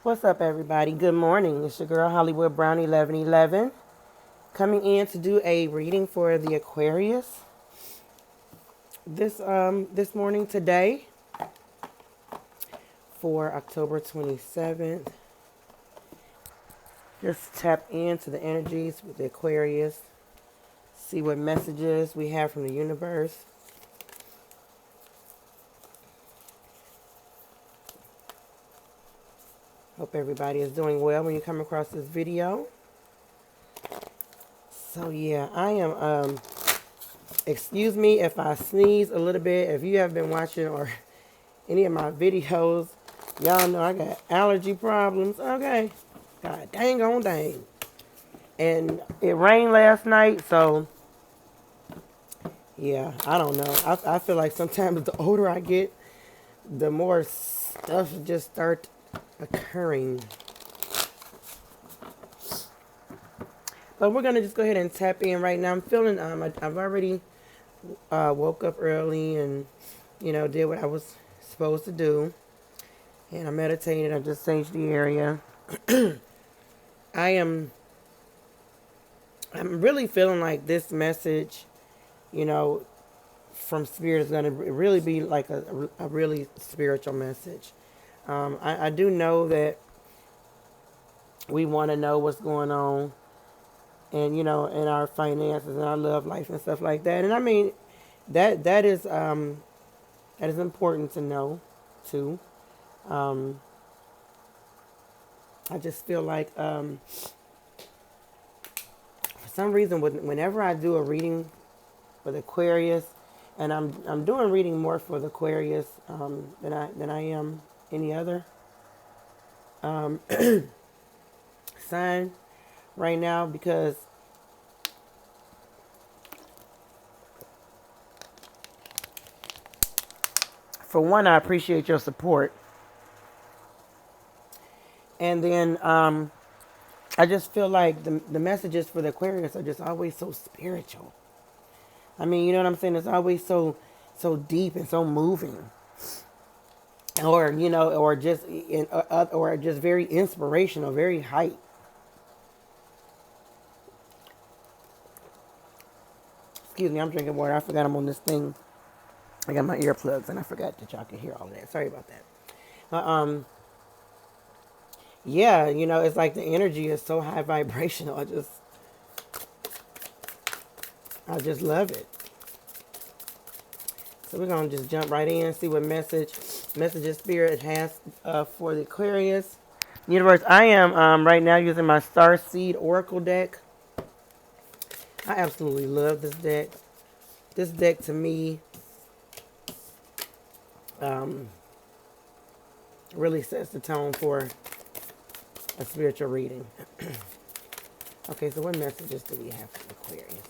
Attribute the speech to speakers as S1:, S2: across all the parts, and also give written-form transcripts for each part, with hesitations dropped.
S1: What's up, everybody? Good morning. It's your girl Hollywood Brown 1111 coming in to do a reading for the Aquarius this morning today for October 27th. Just tap into the energies with the Aquarius. See what messages we have from the universe. Hope everybody is doing well when you come across this video. So yeah, I am excuse me if I sneeze a little bit. If you have been watching or any of my videos, y'all know I got allergy problems. Okay. God dang on dang. And it rained last night, so yeah, I don't know. I feel like sometimes the older I get, the more stuff just start occurring. But we're gonna just go ahead and tap in right now. I'm feeling I've already woke up early and did what I was supposed to do, and I meditated. I just saged the area. I'm really feeling like this message, from Spirit is gonna really be like a really spiritual message. I do know that we want to know what's going on, and in our finances and our love life and stuff like that. And I mean, that is important to know too. I just feel like for some reason whenever I do a reading for the Aquarius, and I'm doing reading more for the Aquarius than I am any other sign right now, because for one, I appreciate your support, and then I just feel like the messages for the Aquarius are just always so spiritual. I mean, you know what I'm saying? It's always so deep and so moving, or or just very inspirational, very hype. Excuse me, I'm drinking water. I forgot I'm on this thing. I got my earplugs and I forgot that y'all can hear all of that. Sorry about that. Yeah, it's like the energy is so high vibrational. I just love it. So we're gonna just jump right in, see what messages Spirit has for the Aquarius universe. I am right now using my Star Seed Oracle deck. I absolutely love this deck. This deck to me really sets the tone for a spiritual reading. Okay, so what messages do we have for the Aquarius?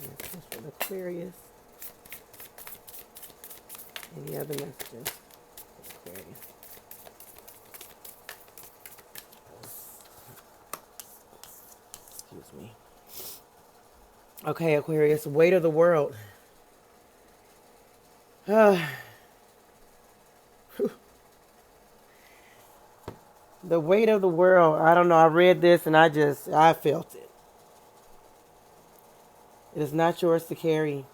S1: Messages for the Aquarius. Any other messages for the Aquarius? Excuse me. Okay, Aquarius, weight of the world. The weight of the world. I don't know. I read this and I felt it. It is not yours to carry,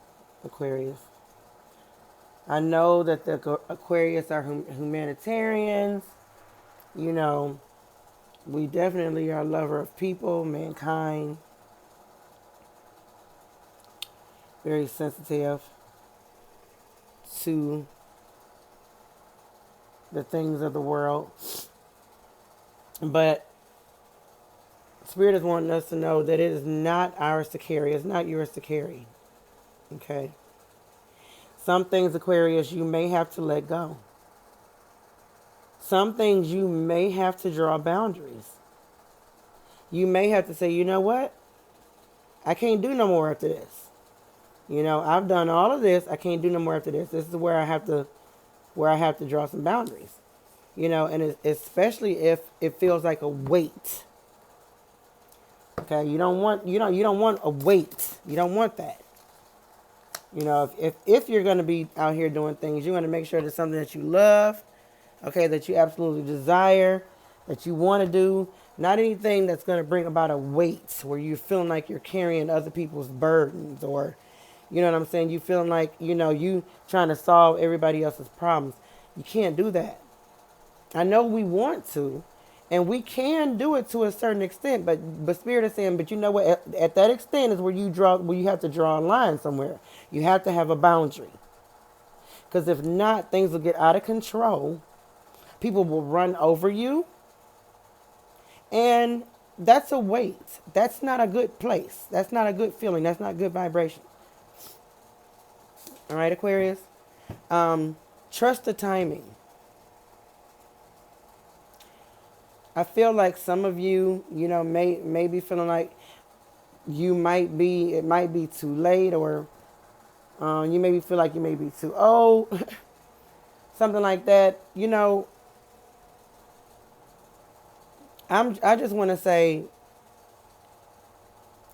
S1: Aquarius. I know that the Aquarius are humanitarians. We definitely are a lover of people, mankind. Very sensitive to the things of the world. But Spirit is wanting us to know that it is not ours to carry. It's not yours to carry. Okay? Some things, Aquarius, you may have to let go. Some things you may have to draw boundaries. You may have to say, you know what? I can't do no more after this. I've done all of this. I can't do no more after this. This is where I have to draw some boundaries. And especially if it feels like a weight. Okay, you don't want a weight. You don't want that. If you're going to be out here doing things, you want to make sure that it's something that you love, okay, that you absolutely desire, that you want to do. Not anything that's going to bring about a weight where you're feeling like you're carrying other people's burdens, or, you know what I'm saying, you feeling like, you trying to solve everybody else's problems. You can't do that. I know we want to, and we can do it to a certain extent, but Spirit is saying, but you know what? At that extent is where you have to draw a line somewhere. You have to have a boundary, because if not, things will get out of control. People will run over you, and that's a weight. That's not a good place. That's not a good feeling. That's not good vibration. All right, Aquarius. Trust the timing. I feel like some of you, may be feeling like it might be too late, or you maybe feel like you may be too old, something like that. I just want to say,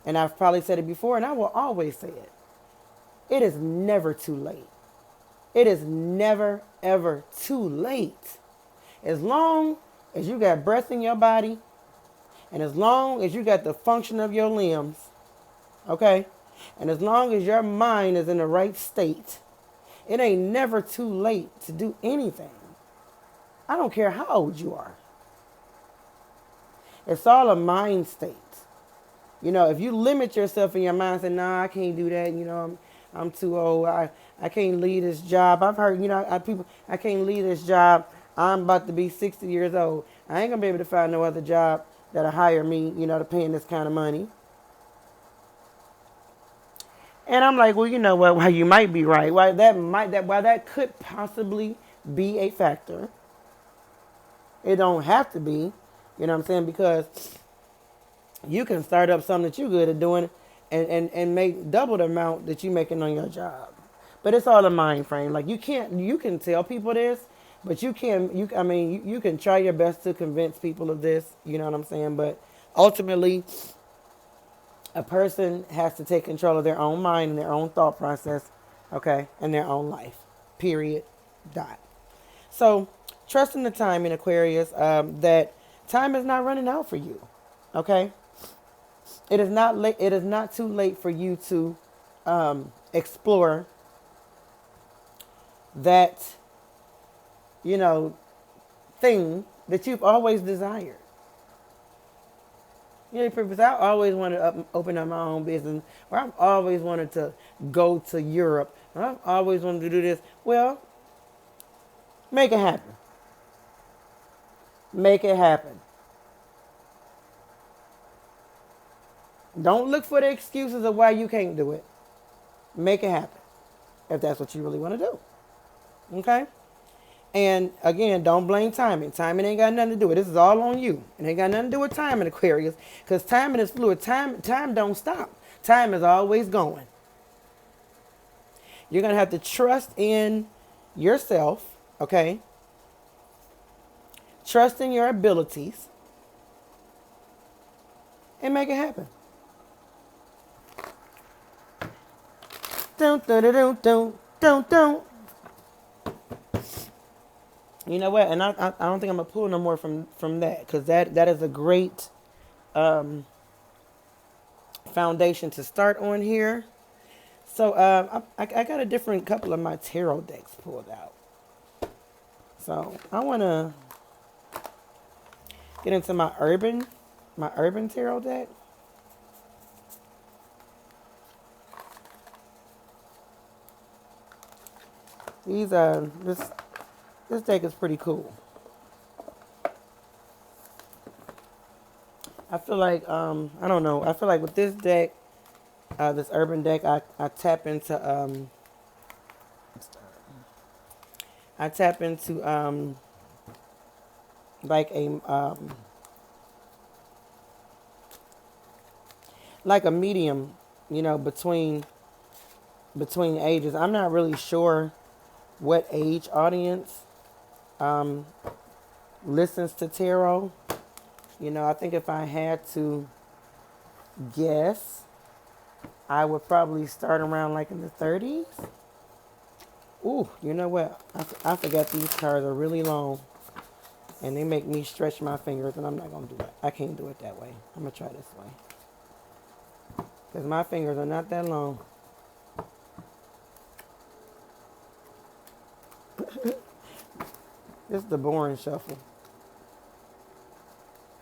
S1: and I've probably said it before, and I will always say it. It is never too late. It is never, ever too late. As long as you got breath in your body, and as long as you got the function of your limbs, okay, and as long as your mind is in the right state, it ain't never too late to do anything. I don't care how old you are. It's all a mind state. If you limit yourself in your mind and say, nah, I can't do that, I'm too old, I can't leave this job. I've heard, I can't leave this job. I'm about to be 60 years old. I ain't going to be able to find no other job that'll hire me, to paying this kind of money. And I'm like, well, you know what? Well, you might be right. Why that could possibly be a factor. It don't have to be, you know what I'm saying? Because you can start up something that you're good at doing and make double the amount that you're making on your job. But it's all a mind frame. Like you can tell people this, but you can try your best to convince people of this, you know what I'm saying? But ultimately, a person has to take control of their own mind and their own thought process, okay, and their own life, period, dot. So trust in the time in Aquarius, that time is not running out for you, okay? It is not late. It is not too late for you to explore that, thing that you've always desired. I always wanted to open up my own business, or I've always wanted to go to Europe, or I've always wanted to do this. Well, make it happen. Make it happen. Don't look for the excuses of why you can't do it. Make it happen, if that's what you really want to do. Okay? And again, don't blame timing. Timing ain't got nothing to do with it. This is all on you. It ain't got nothing to do with timing, Aquarius, because timing is fluid. Time don't stop. Time is always going. You're going to have to trust in yourself, okay? Trust in your abilities and make it happen. Don't. You know what? And I don't think I'm going to pull no more from that, because that is a great foundation to start on here. So I got a different couple of my tarot decks pulled out. So I want to get into my urban tarot deck. These this deck is pretty cool. I feel like I don't know. I feel like with this deck, this urban deck, I tap into like a medium, between ages. I'm not really sure what age audience listens to tarot. I think if I had to guess, I would probably start around like in the 30s. Ooh, you know what? I forgot these cards are really long. And they make me stretch my fingers, and I'm not going to do it. I can't do it that way. I'm going to try this way. Because my fingers are not that long. This is the boring shuffle.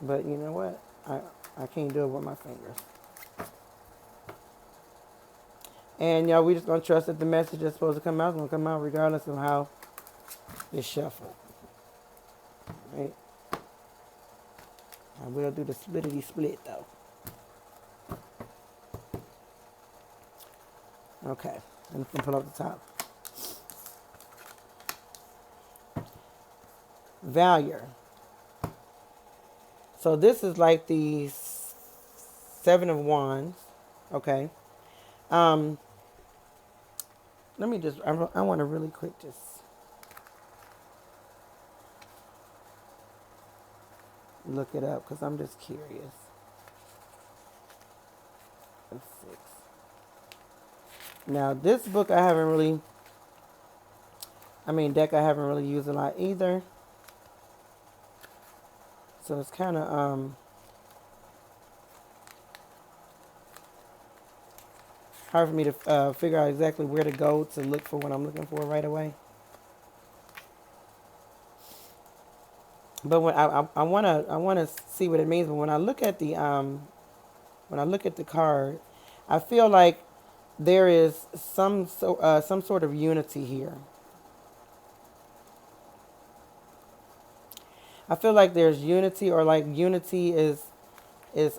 S1: But you know what? I can't do it with my fingers. And y'all, we just going to trust that the message that's supposed to come out is going to come out regardless of how it's shuffled. Right? I will do the splittity split though. Okay, I'm going to pull up the top. Valor. So this is like the Seven of Wands. Okay. Let me just, I want to really quick just look it up because I'm just curious. Six. Now this book I haven't really, deck I haven't really used a lot either. So it's kind of hard for me to figure out exactly where to go to look for what I'm looking for right away. But when I wanna see what it means. But when I look at the card, I feel like there is some sort of unity here. I feel like there's unity, or like unity is you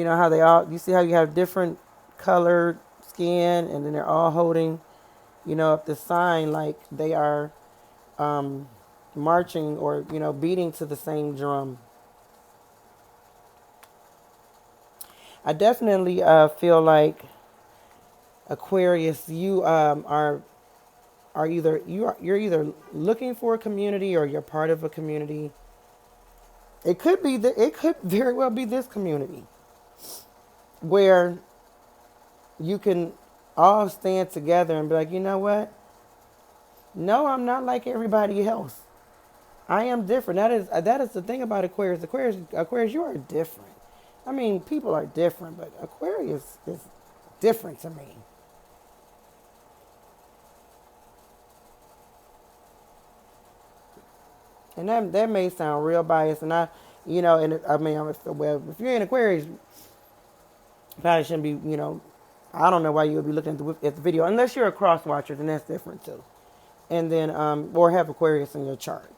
S1: know how you see how you have different colored skin, and then they're all holding, up the sign like they are marching or, beating to the same drum. I definitely feel like Aquarius, you are either you're either looking for a community or you're part of a community. It could very well be this community where you can all stand together and be like, you know what? No, I'm not like everybody else. I am different. That is the thing about Aquarius. Aquarius, you are different. People are different, but Aquarius is different to me. And that may sound real biased, and if you're in Aquarius, you probably shouldn't be, I don't know why you would be looking at the video, unless you're a cross watcher, then that's different too. And then, or have Aquarius in your chart.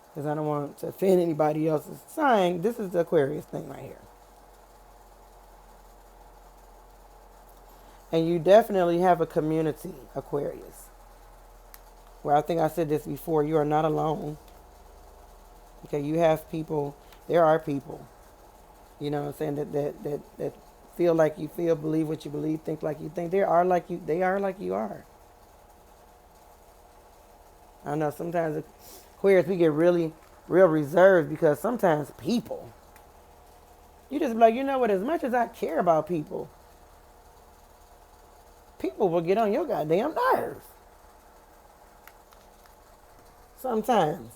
S1: Because I don't want to offend anybody else's sign. This is the Aquarius thing right here. And you definitely have a community, Aquarius. Where I think I said this before, you are not alone. Okay, you have people, there are people, that feel like you feel, believe what you believe, think like you think. They are like you are. I know sometimes Aquarius, we get real reserved because sometimes people, you just be like, you know what, as much as I care about people will get on your goddamn nerves. Sometimes.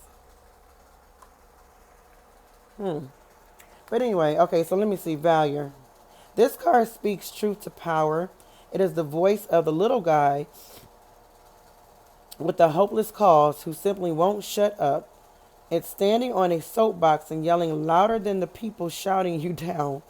S1: But anyway, okay, so let me see. Valor. This card speaks truth to power. It is the voice of the little guy with a hopeless cause who simply won't shut up. It's standing on a soapbox and yelling louder than the people shouting you down.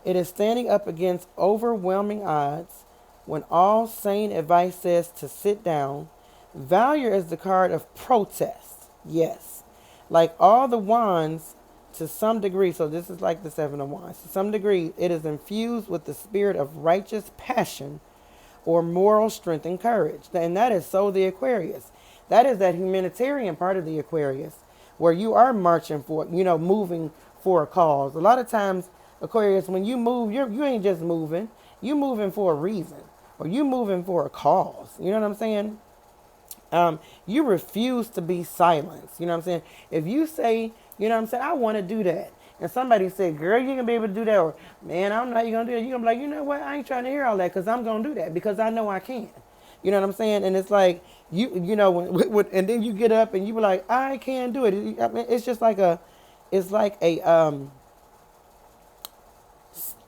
S1: It is standing up against overwhelming odds when all sane advice says to sit down. Valor is the card of protest. Yes. Like all the wands, to some degree, so this is like the Seven of Wands. To some degree, it is infused with the spirit of righteous passion or moral strength and courage. And that is so the Aquarius. That is that humanitarian part of the Aquarius where you are marching for, moving for a cause. A lot of times, Aquarius, when you move, you ain't just moving. You moving for a reason, or you moving for a cause. You know what I'm saying? You refuse to be silenced. You know what I'm saying? If you say, I want to do that, and somebody said, girl, you can be able to do that, or man, I don't know how you're going to do that, you're going to be like, you know what, I ain't trying to hear all that because I'm going to do that because I know I can. You know what I'm saying? And it's like you know and then you get up and you be like, I can't do it. I mean, it's just like it's like a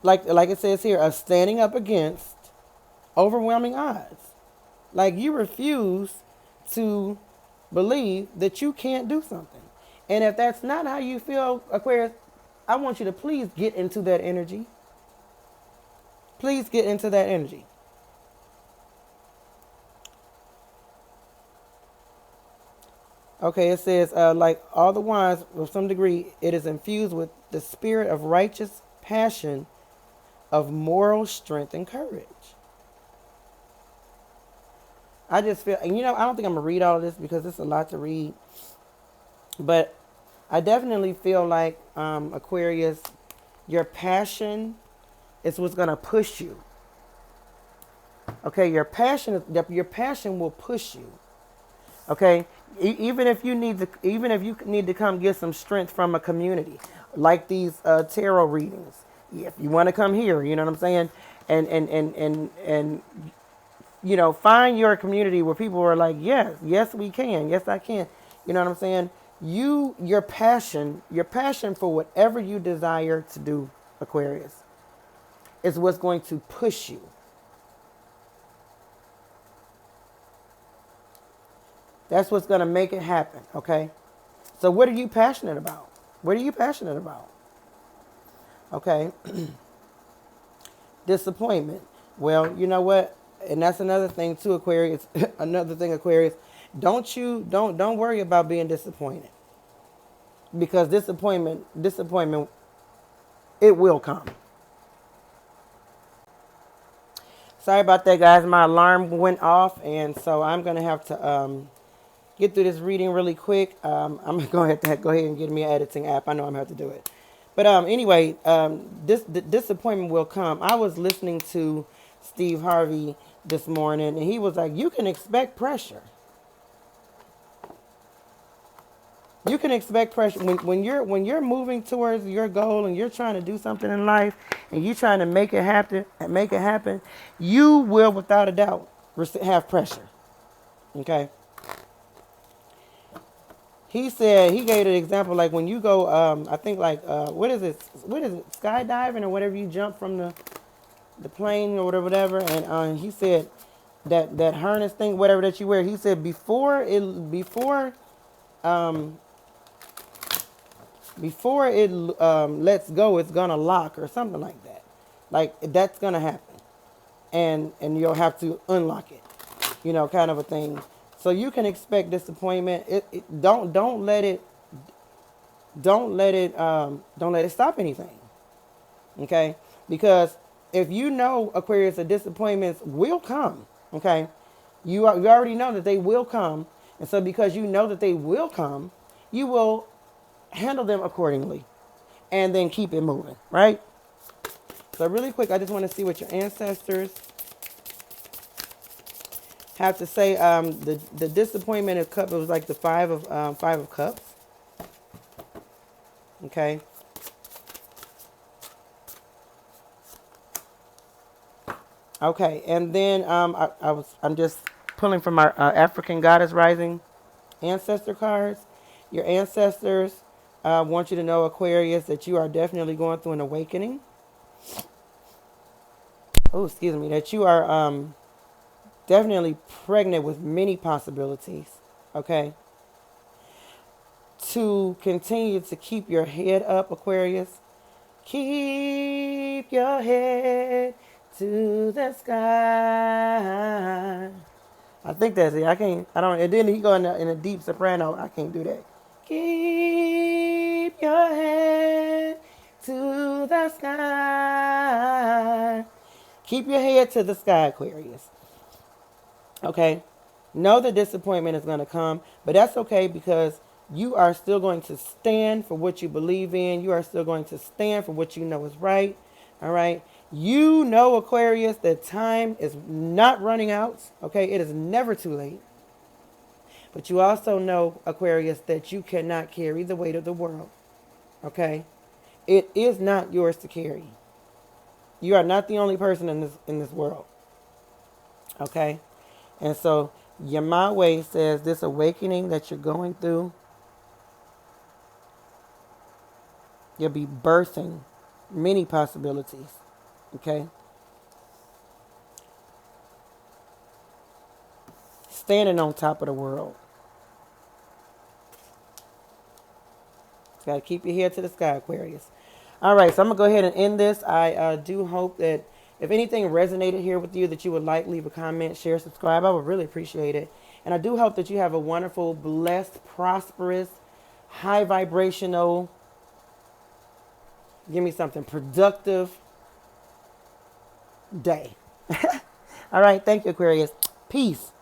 S1: like it says here, a standing up against overwhelming odds. Like you refuse to believe that you can't do something. And if that's not how you feel, Aquarius, I want you to please get into that energy. Please get into that energy. Okay, it says, like all the wines, with some degree, it is infused with the spirit of righteous passion, of moral strength and courage. I just feel, and I don't think I'm going to read all of this because it's a lot to read, but I definitely feel like, Aquarius, your passion is what's going to push you. Okay, your passion will push you. Okay, even if you need to come get some strength from a community, like these tarot readings. If you want to come here, you know what I'm saying, and find your community where people are like, yes, we can, yes, I can. You know what I'm saying? Your passion for whatever you desire to do, Aquarius, is what's going to push you. That's what's going to make it happen, okay? So what are you passionate about? What are you passionate about? Okay? Disappointment. Well, you know what? And that's another thing too, Aquarius. Another thing, Aquarius. Don't worry about being disappointed. Because disappointment, it will come. Sorry about that, guys. My alarm went off, and so I'm going to have to get through this reading really quick. I'm going to go ahead and get me an editing app. I know I'm going to have to do it. But anyway, the disappointment will come. I was listening to Steve Harvey this morning, and he was like, you can expect pressure. You can expect pressure when you're moving towards your goal and you're trying to do something in life and you're trying to make it happen. You will, without a doubt, have pressure. Okay. He said, he gave an example, like when you go, I think like, what is it, skydiving or whatever, you jump from the plane or whatever, and he said that harness thing, whatever that you wear, he said before it lets go, it's gonna lock or something like that. Like that's gonna happen, and you'll have to unlock it, kind of a thing. So you can expect disappointment. Don't let it stop anything. Okay, because if you know, Aquarius, the disappointments will come. Okay, you already know that they will come, and so because you know that they will come, you will handle them accordingly, and then keep it moving. Right. So really quick, I just want to see what your ancestors have to say. The disappointment of cup, it was like the five of cups. Okay. Okay, and then I'm just pulling from our African Goddess Rising ancestor cards. Your ancestors want you to know, Aquarius, that you are definitely going through an awakening. Oh, excuse me, that you are definitely pregnant with many possibilities. Okay. To continue to keep your head up, Aquarius. Keep your head to the sky. I think that's it. And then he go in a deep soprano. I can't do that. Keep your head to the sky. Keep your head to the sky, Aquarius. Okay? Know the disappointment is going to come, but that's okay because you are still going to stand for what you believe in. You are still going to stand for what you know is right. All right? You know, Aquarius, that time is not running out. Okay? It is never too late. But you also know, Aquarius, that you cannot carry the weight of the world. Okay? It is not yours to carry. You are not the only person in this world. Okay? And so your my way says this awakening that you're going through, you'll be birthing many possibilities. Okay? Standing on top of the world. Got to keep your head to the sky, Aquarius. All right, so I'm going to go ahead and end this. I do hope that if anything resonated here with you, that you would like, leave a comment, share, subscribe. I would really appreciate it. And I do hope that you have a wonderful, blessed, prosperous, high vibrational, give me something, productive day. All right, thank you, Aquarius. Peace.